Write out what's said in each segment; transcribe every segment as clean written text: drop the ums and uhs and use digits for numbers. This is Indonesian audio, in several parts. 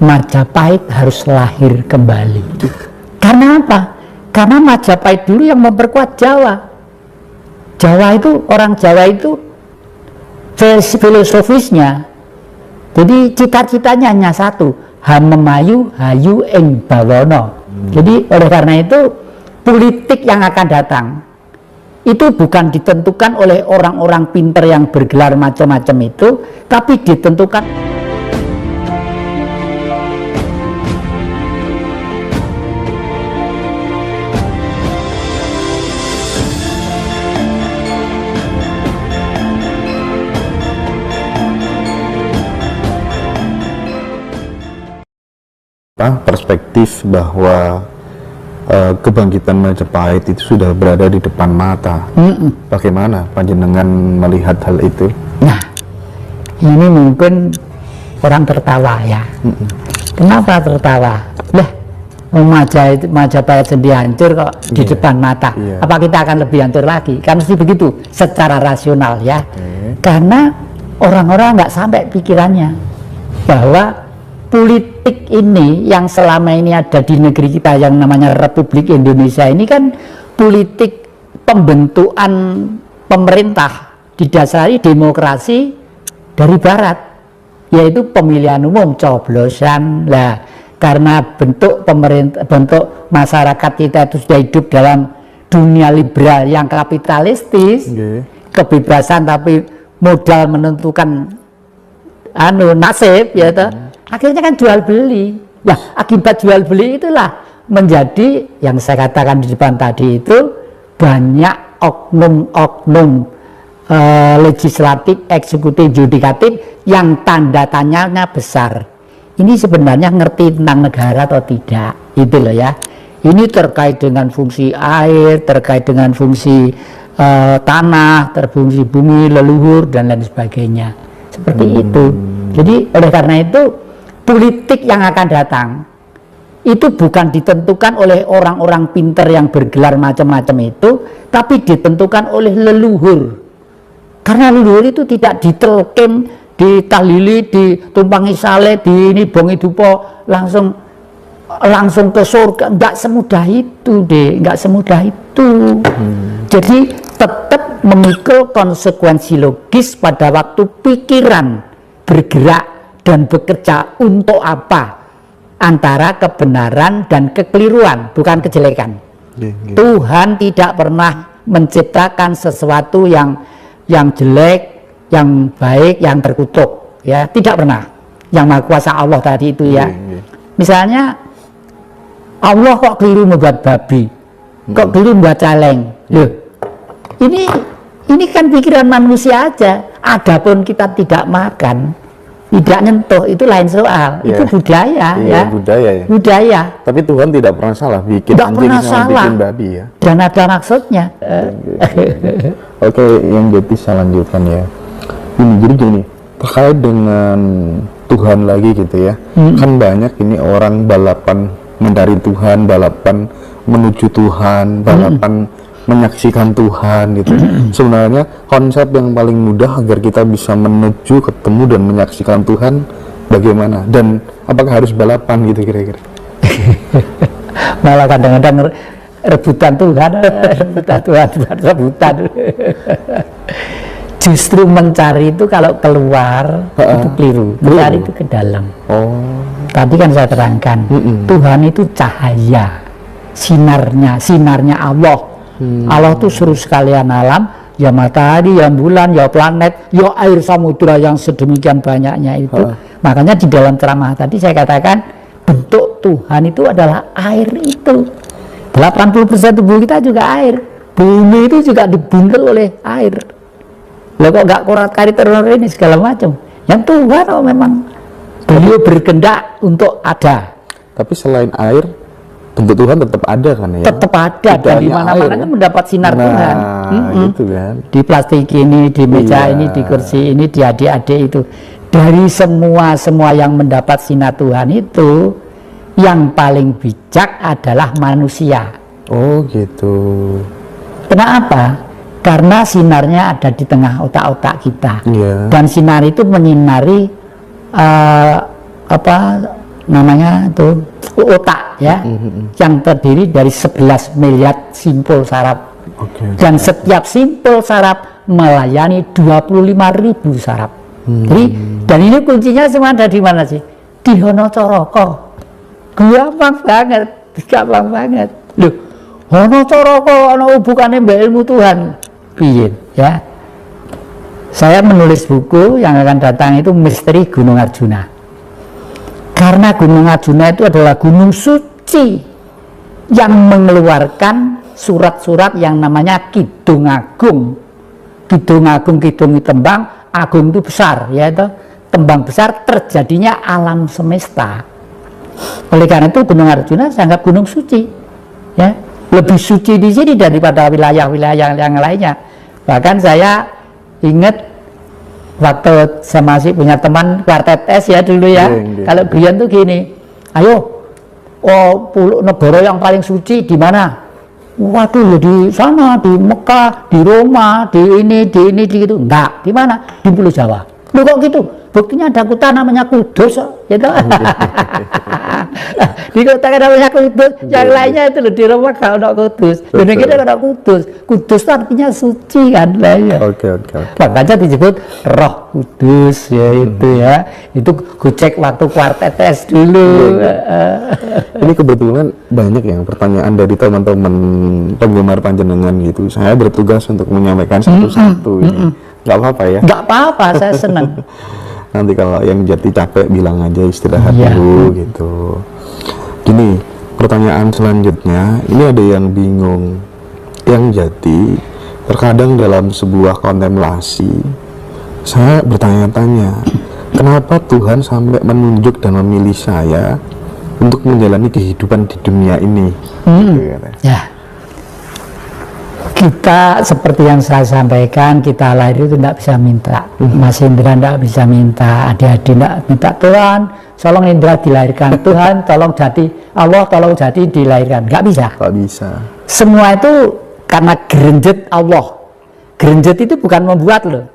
Majapahit harus lahir kembali. Karena apa? Karena Majapahit dulu yang memperkuat Jawa. Jawa itu, orang Jawa itu filosofisnya, jadi cita-citanya hanya satu, hamemayu hayu ing bawono. Jadi oleh karena itu politik yang akan datang itu bukan ditentukan oleh orang-orang pinter yang bergelar macam-macam itu, tapi ditentukan perspektif bahwa kebangkitan Majapahit itu sudah berada di depan mata. Bagaimana panjenengan melihat hal itu? Nah, ini mungkin orang tertawa ya. Kenapa tertawa? Lah, Majapahit sendiri hancur kok di depan mata. Apa kita akan lebih hancur lagi? Kan mesti begitu secara rasional ya. Karena orang-orang nggak sampai pikirannya bahwa politik ini yang selama ini ada di negeri kita yang namanya Republik Indonesia ini kan politik pembentukan pemerintah didasari demokrasi dari barat, yaitu pemilihan umum, coblosan. Lah, karena bentuk pemerintah, bentuk masyarakat kita itu sudah hidup dalam dunia liberal yang kapitalistis, kebebasan tapi modal menentukan nasib ya toh. Akhirnya kan jual beli. Nah, akibat jual beli itulah menjadi yang saya katakan di depan tadi itu banyak oknum-oknum legislatif, eksekutif, yudikatif yang tanda tanyanya besar. Ini sebenarnya ngerti tentang negara atau tidak, itu loh ya. Ini terkait dengan fungsi air, terkait dengan fungsi tanah, terfungsi bumi, leluhur dan lain sebagainya. Seperti itu. Jadi oleh karena itu politik yang akan datang itu bukan ditentukan oleh orang-orang pinter yang bergelar macam-macam itu, tapi ditentukan oleh leluhur. Karena leluhur itu tidak ditelkin, ditahlili, ditumpangi saleh, di ini bongi dupo langsung ke surga. Enggak semudah itu deh, enggak semudah itu. Jadi tetap memikul konsekuensi logis pada waktu pikiran bergerak dan bekerja untuk apa, antara kebenaran dan kekeliruan, bukan kejelekan. Tuhan tidak pernah menciptakan sesuatu yang jelek, yang baik, yang terkutuk, ya tidak pernah. Yang Maha Kuasa Allah tadi itu ya. Misalnya Allah kok keliru membuat babi, kok keliru membuat caleng. Loh, ini kan pikiran manusia aja. Adapun kita tidak makan, tidak nyentuh, itu lain soal. Itu budaya ya. Budaya. Tapi Tuhan tidak pernah salah bikin anjing sama bikin babi ya. Dan ada maksudnya. Oke, yang Betty saya lanjutkan ya. Jadi gini, terkait dengan Tuhan lagi gitu ya. Kan banyak ini orang balapan mencari Tuhan, balapan menuju Tuhan, balapan menyaksikan Tuhan gitu. Sebenarnya konsep yang paling mudah agar kita bisa menuju, ketemu dan menyaksikan Tuhan bagaimana, dan apakah harus balapan gitu kira-kira? Malah kadang-kadang rebutan Tuhan, rebutan. Justru mencari itu kalau keluar itu keliru, mencari itu ke dalam. Tadi kan saya terangkan, Tuhan itu cahaya, sinarnya Allah. Allah tuh seluruh sekalian alam, ya matahari, ya bulan, ya planet, ya air samudra yang sedemikian banyaknya itu. Makanya di dalam ceramah tadi saya katakan bentuk Tuhan itu adalah air itu. 80% tubuh kita juga air. Bumi itu juga dibuntel oleh air. Loh kok nggak korat-karit ini segala macam. Yang Tuhan memang beliau berkehendak untuk ada. Tapi selain air, bentuk Tuhan tetap ada kan ya? Tetap ada, dan di mana-mana kan mendapat sinar Tuhan. Gitu kan. Di plastik ini, di meja ini, di kursi ini, di adik-adik itu. Dari semua yang mendapat sinar Tuhan itu, yang paling bijak adalah manusia. Oh gitu. Kenapa? Karena sinarnya ada di tengah otak-otak kita. Dan sinar itu menyinari namanya itu otak ya, yang terdiri dari 11 miliar simpul saraf. Dan setiap simpul saraf melayani 25.000 saraf. Jadi, dan ini kuncinya semua ada di mana sih? Di Hono Coroko. Gampang banget. Loh, Hono Coroko ono hubungannya mbak ilmu Tuhan. Piye ya? Saya menulis buku yang akan datang itu Misteri Gunung Arjuna. Karena Gunung Arjuna itu adalah gunung suci yang mengeluarkan surat-surat yang namanya Kidung Agung. Kidung Agung, Kidung tembang, Agung itu besar, yaitu tembang besar terjadinya alam semesta. Oleh karena itu Gunung Arjuna saya anggap gunung suci, ya, lebih suci di sini daripada wilayah-wilayah yang lainnya. Bahkan saya ingat waktu saya masih punya teman Quartet S ya dulu ya, kalau Brian tuh gini, ayo, Pulau negara yang paling suci di mana? Waduh, di sana, di Mekah, di Roma, di ini, di gitu. Enggak, di mana? Di Pulau Jawa. Loh kok gitu? Buktinya ada kota namanya Kudus, gitu. Di kota namanya Kudus, yang lainnya itu loh di Roma kalau ada Kudus. Di kita ada Kudus. Kudus itu artinya suci kan lah ya. Oke. Makanya disebut Roh Kudus ya itu ya. Itu gue cek waktu Quartet S dulu. Ini kebetulan banyak yang pertanyaan dari teman-teman penggemar panjenengan gitu. Saya bertugas untuk menyampaikan satu-satu ini. Gak apa-apa ya? Gak apa-apa, saya senang. Nanti kalau yang jadi capek bilang aja istirahat dulu gitu. Gini, pertanyaan selanjutnya, ini ada yang bingung. Yang jadi, terkadang dalam sebuah kontemplasi, saya bertanya-tanya, kenapa Tuhan sampai menunjuk dan memilih saya untuk menjalani kehidupan di dunia ini? Ya. Kita seperti yang saya sampaikan, kita lahir itu tidak bisa minta. Mas Indra tidak bisa minta, adik-adik tidak minta, Tuhan tolong Indra dilahirkan, Tuhan tolong jadi, Allah tolong jadi dilahirkan, nggak bisa. Nggak bisa. Semua itu karena gerenjet Allah. Gerenjet itu bukan membuat loh.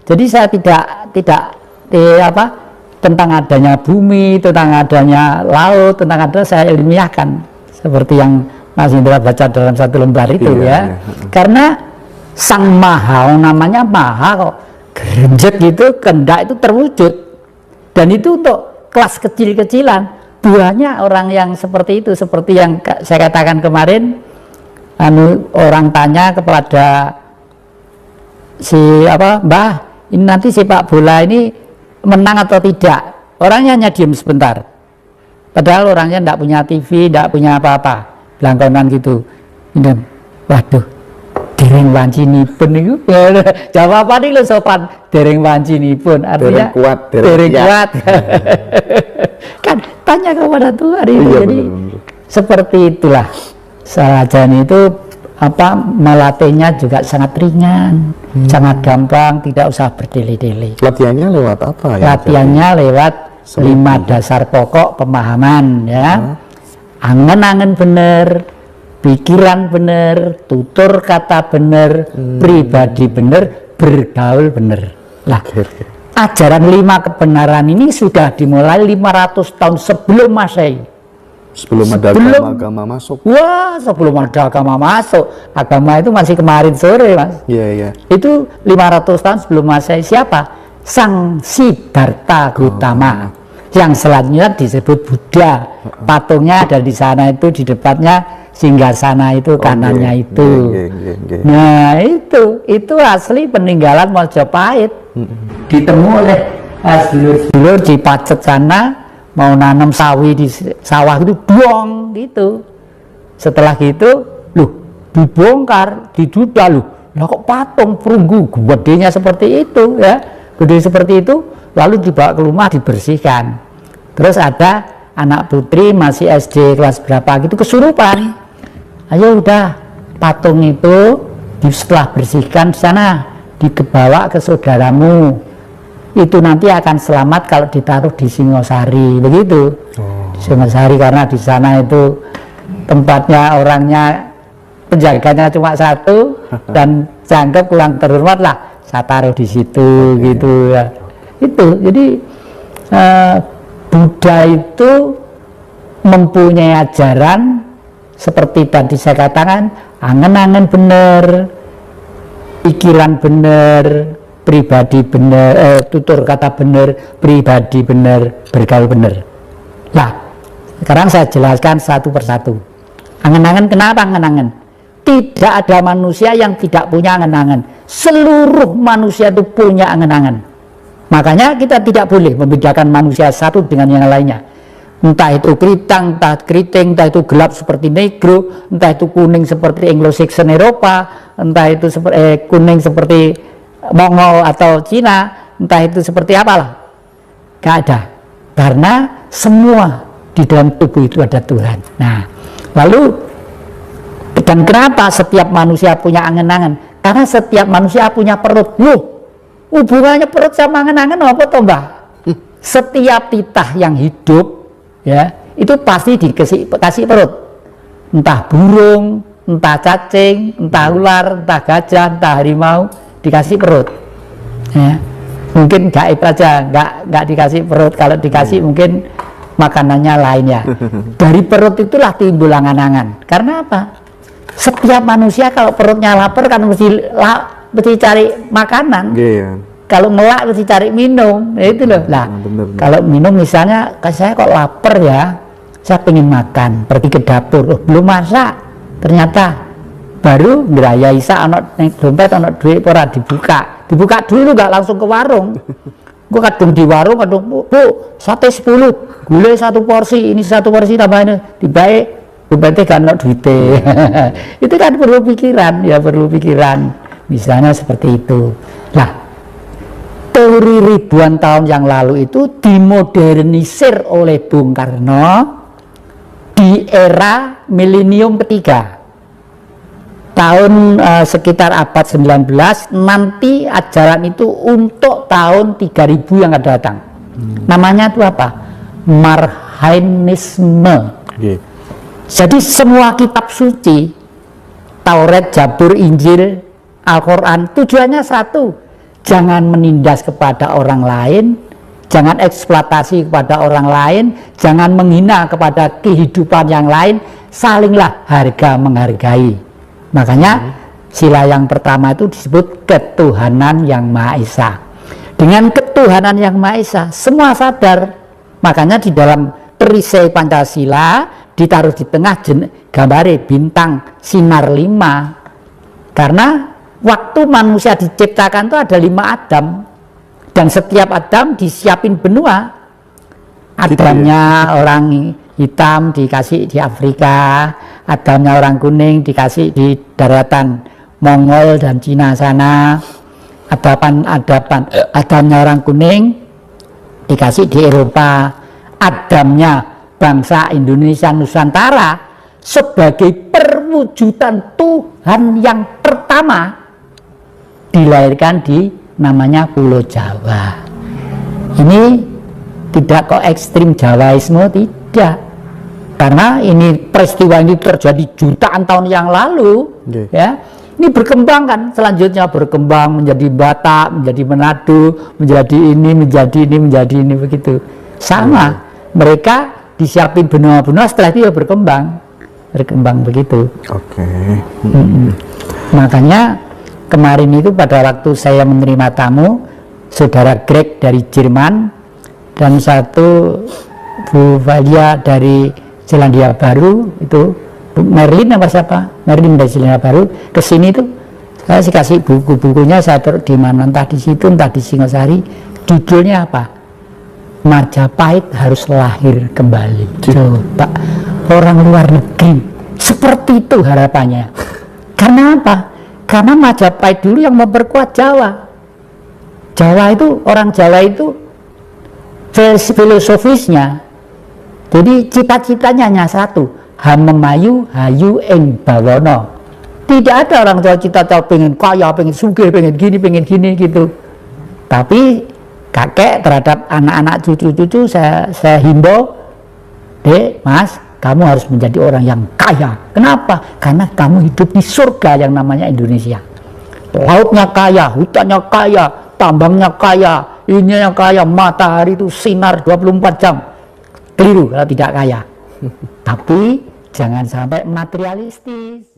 Jadi saya tidak tentang adanya bumi, tentang adanya laut, tentang adanya saya ilmiahkan seperti yang Mas Indra baca dalam satu lembar itu ya. Karena Sang Maha, namanya Maha kok, gerenjet gitu, kehendak itu terwujud. Dan itu untuk kelas kecil-kecilan. Buahnya orang yang seperti itu, seperti yang saya katakan kemarin, orang tanya kepada Mbah, ini nanti sepak bola ini menang atau tidak? Orangnya hanya diem sebentar. Padahal orangnya tidak punya TV, tidak punya apa-apa. Belangkonan gitu, waduh, dereng wancinipun itu, jawaban ini sopan, dereng wancinipun, artinya dereng kuat. Kan tanya kepada Tuhan itu, jadi seperti itulah. Sarajana itu melatihnya juga sangat ringan, sangat gampang, tidak usah berdele-dele. Latihannya lewat apa ya? Latihannya lewat 5 dasar pokok pemahaman ya. Angen-angen bener, pikiran bener, tutur kata bener, pribadi bener, bergaul bener. Lah, ajaran 5 kebenaran ini sudah dimulai 500 tahun sebelum Masehi. Sebelum ada agama masuk. Wah, sebelum ada agama masuk. Agama itu masih kemarin sore, Mas. Iya. Itu 500 tahun sebelum Masehi. Siapa? Sang Siddhartha Gautama. Yang selanjutnya disebut Buddha, patungnya ada di sana itu, di depannya singgasana itu, kanannya itu. Nah itu asli peninggalan Majapahit. Ditemu oleh sedulur-sedulur di Pacet sana, mau nanam sawi di sawah itu, buang gitu. Setelah gitu, dibongkar, diduda lah kok patung perunggu, gedenya seperti itu ya, gede seperti itu, lalu dibawa ke rumah dibersihkan. Terus ada anak putri masih SD kelas berapa gitu kesurupan. Ayo udah patung itu setelah bersihkan di sana, dibawa ke saudaramu. Itu nanti akan selamat kalau ditaruh di Singosari, begitu. Singosari karena di sana itu tempatnya orangnya penjaganya cuma satu dan dianggap kurang terhormat lah. Saya taruh di situ gitu ya. Itu jadi Buddha itu mempunyai ajaran seperti tadi saya katakan, angen-angen benar, pikiran benar, pribadi benar, tutur kata benar, pribadi benar, bergaul benar. Nah, sekarang saya jelaskan satu persatu. Angen-angen, kenapa angen-angen? Tidak ada manusia yang tidak punya angen-angen. Seluruh manusia itu punya angen-angen. Makanya kita tidak boleh membedakan manusia satu dengan yang lainnya. Entah itu kritang, entah keriting, entah itu gelap seperti negro, entah itu kuning seperti Anglo-Saxon Eropa, entah itu kuning seperti Mongol atau Cina, entah itu seperti apalah. Gak ada. Karena semua di dalam tubuh itu ada Tuhan. Nah, lalu dan kenapa setiap manusia punya angen-angen? Karena setiap manusia punya perut. Loh, hubungannya perut sama angen-angen apa toh, Mbah? Setiap titah yang hidup, ya, itu pasti dikasih perut. Entah burung, entah cacing, entah ular, entah gajah, entah harimau, dikasih perut. Ya. Mungkin gaib aja, nggak dikasih perut. Kalau dikasih mungkin makanannya lain ya. Dari perut itulah timbul angan-angan. Karena apa? Setiap manusia kalau perutnya lapar kan mesti cari makanan. Yeah. Kalau ngelak mesti cari minum, ya itu loh. Nah, kalau minum misalnya, saya kok lapar ya, saya pengen makan, pergi ke dapur, belum masak, ternyata baru ngerayai anak dompet, anak duit ora dibuka dulu, nggak langsung ke warung. Gue kadung di warung, kadung bu sate 10, gulai 1 porsi, ini 1 porsi tambahin, dibaik dompetnya kan anak duitnya. Itu kan perlu pikiran, ya perlu pikiran, misalnya seperti itu. Nah, teori ribuan tahun yang lalu itu dimodernisir oleh Bung Karno di era milenium ketiga. Tahun sekitar abad 19, nanti ajaran itu untuk tahun 3000 yang akan datang. Namanya itu apa? Marhainisme. Okay. Jadi semua kitab suci, Taurat, Zabur, Injil, Al-Quran, tujuannya satu, jangan menindas kepada orang lain, jangan eksploitasi kepada orang lain, jangan menghina kepada kehidupan yang lain, salinglah harga menghargai. Makanya sila yang pertama itu disebut ketuhanan yang Maha Esa. Dengan ketuhanan yang Maha Esa, semua sadar. Makanya di dalam perisai Pancasila ditaruh di tengah gambare bintang sinar 5. Karena waktu manusia diciptakan itu ada 5 Adam, dan setiap Adam disiapin benua. Adamnya orang hitam dikasih di Afrika, Adamnya orang kuning dikasih di daratan Mongol dan Cina sana, Adamnya orang kuning dikasih di Eropa, Adamnya bangsa Indonesia Nusantara sebagai perwujudan Tuhan yang pertama dilahirkan di namanya Pulau Jawa. Ini tidak kok ekstrim Jawaisme, tidak, karena ini peristiwa ini terjadi jutaan tahun yang lalu. Okay. Ya, ini berkembang kan, selanjutnya berkembang menjadi Batak, menjadi Manado, menjadi ini begitu. Sama, mereka disiapin benua-benua, setelah itu ya berkembang begitu. Oke. Makanya kemarin itu pada waktu saya menerima tamu, saudara Greg dari Jerman dan satu Bu Valia dari Selandia Baru, itu Bu Merlin apa siapa? Merlin dari Selandia Baru kesini tuh, saya kasih buku-bukunya, saya taruh di mana, entah di situ, entah di Singosari. Judulnya apa? Majapahit harus lahir kembali. Coba orang luar negeri seperti itu harapannya. Karena apa? Karena Majapahit dulu yang memperkuat Jawa. Jawa itu, orang Jawa itu filosofisnya, jadi cita-citanya hanya satu, hamemayu hayu ing bawono. Tidak ada orang Jawa cita-cita pengen kaya, pengen sugih, pengen gini gitu. Tapi kakek terhadap anak-anak cucu-cucu saya himbau, Dek, Mas, kamu harus menjadi orang yang kaya. Kenapa? Karena kamu hidup di surga yang namanya Indonesia. Lautnya kaya, hutannya kaya, tambangnya kaya, ini yang kaya, matahari itu sinar 24 jam. keliru kalau tidak kaya. Tapi jangan sampai materialistis.